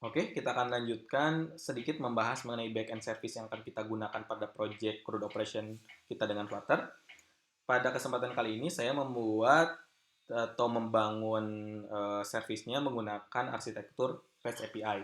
Oke, kita akan lanjutkan sedikit membahas mengenai backend service yang akan kita gunakan pada project CRUD operation kita dengan Flutter. Pada kesempatan kali ini saya membuat atau membangun service-nya menggunakan arsitektur REST API.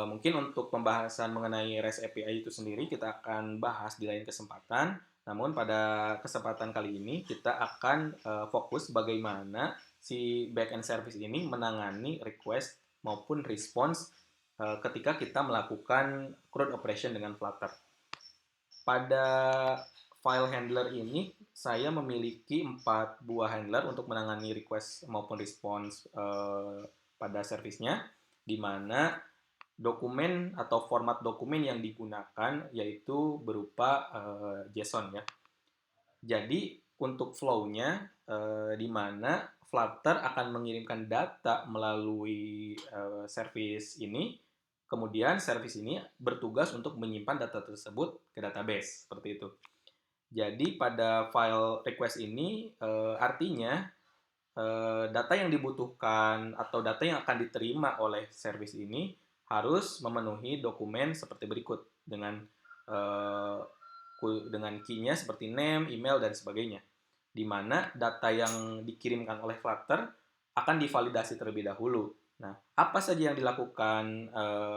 Mungkin untuk pembahasan mengenai REST API itu sendiri kita akan bahas di lain kesempatan. Namun pada kesempatan kali ini kita akan fokus bagaimana si backend service ini menangani request maupun response ketika kita melakukan CRUD operation dengan Flutter. Pada file handler ini saya memiliki 4 buah handler untuk menangani request maupun response pada service-nya, di mana dokumen atau format dokumen yang digunakan yaitu berupa JSON ya. Jadi untuk flow-nya di mana Flutter akan mengirimkan data melalui service ini, kemudian service ini bertugas untuk menyimpan data tersebut ke database seperti itu. Jadi pada file request ini artinya data yang dibutuhkan atau data yang akan diterima oleh service ini harus memenuhi dokumen seperti berikut dengan key-nya seperti name, email, dan sebagainya. Di mana data yang dikirimkan oleh Flutter akan divalidasi terlebih dahulu. Nah, apa saja yang dilakukan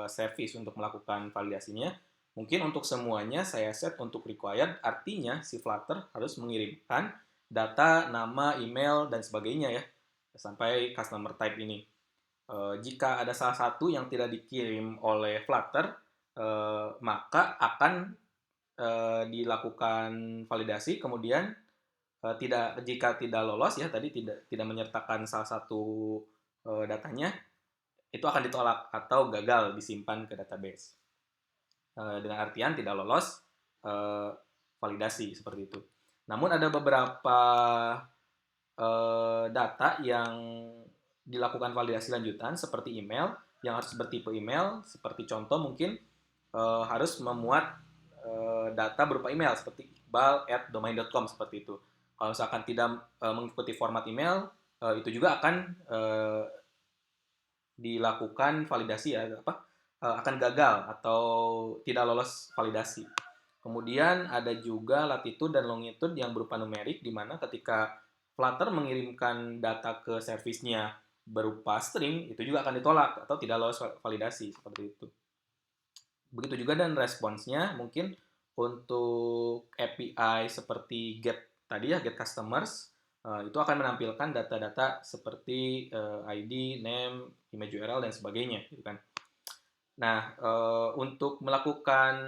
service untuk melakukan validasinya? Mungkin untuk semuanya saya set untuk required, artinya si Flutter harus mengirimkan data, nama, email, dan sebagainya ya, sampai customer type ini. Jika ada salah satu yang tidak dikirim oleh Flutter, maka akan dilakukan validasi, kemudian jika tidak lolos ya tadi tidak menyertakan salah satu datanya, itu akan ditolak atau gagal disimpan ke database. Dengan artian tidak lolos validasi seperti itu. Namun ada beberapa data yang dilakukan validasi lanjutan seperti email yang harus bertipe email, seperti contoh mungkin harus memuat data berupa email seperti iqbal@domain.com seperti itu. Kalau misalkan tidak mengikuti format email, itu juga akan dilakukan validasi ya, akan gagal atau tidak lolos validasi. Kemudian ada juga latitude dan longitude yang berupa numerik, di mana ketika Flutter mengirimkan data ke service-nya berupa string, itu juga akan ditolak atau tidak lolos validasi seperti itu. Begitu juga dan responsnya mungkin untuk API seperti get tadi ya, get customers, itu akan menampilkan data-data seperti ID, name, image URL, dan sebagainya gitu kan. Nah, untuk melakukan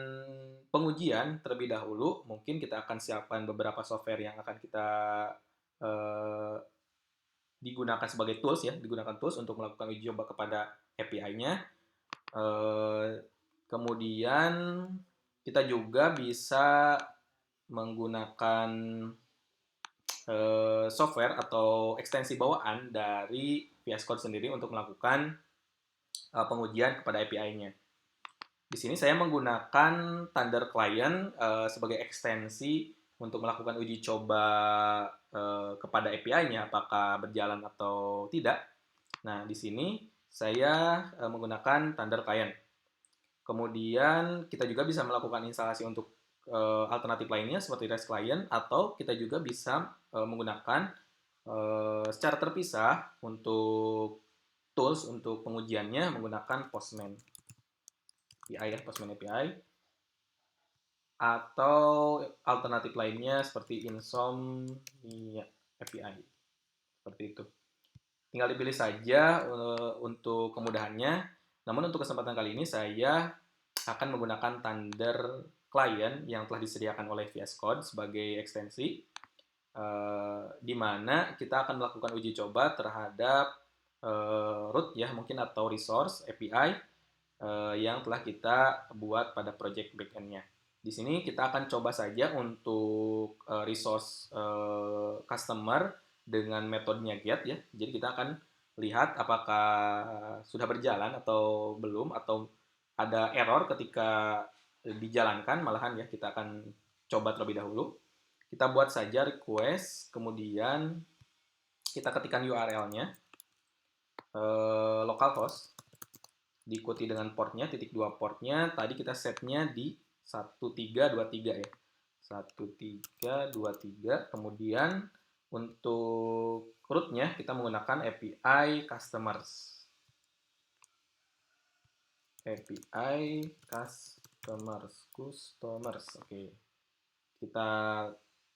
pengujian terlebih dahulu, mungkin kita akan siapkan beberapa software yang akan kita digunakan sebagai tools ya, digunakan tools untuk melakukan uji coba kepada API-nya. Kemudian kita juga bisa menggunakan software atau ekstensi bawaan dari VS Code sendiri untuk melakukan pengujian kepada API-nya. Di sini saya menggunakan Thunder Client sebagai ekstensi untuk melakukan uji coba kepada API-nya apakah berjalan atau tidak. Nah, di sini saya menggunakan Thunder Client. Kemudian kita juga bisa melakukan instalasi untuk alternatif lainnya seperti REST Client, atau kita juga bisa menggunakan secara terpisah untuk tools untuk pengujiannya menggunakan Postman API ya, Postman API, atau alternatif lainnya seperti Insomnia API seperti itu. Tinggal dipilih saja untuk kemudahannya. Namun untuk kesempatan kali ini saya akan menggunakan Thunder Client yang telah disediakan oleh VS Code sebagai ekstensi, di mana kita akan melakukan uji coba terhadap root ya mungkin atau resource API yang telah kita buat pada project backend-nya. Di sini kita akan coba saja untuk resource customer dengan metodenya get ya. Jadi kita akan lihat apakah sudah berjalan atau belum, atau ada error ketika dijalankan, malahan ya kita akan coba terlebih dahulu. Kita buat saja request, kemudian kita ketikkan URL-nya localhost, diikuti dengan portnya, titik 2 portnya, tadi kita setnya di 1323 ya. 1323, kemudian untuk rootnya kita menggunakan API customers. API customers. Oke. Kita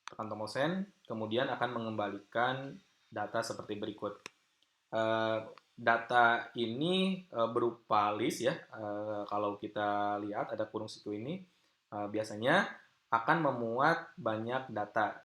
tekan tombol send, kemudian akan mengembalikan data seperti berikut. Data ini berupa list ya. Kalau kita lihat ada kurung siku ini biasanya akan memuat banyak data.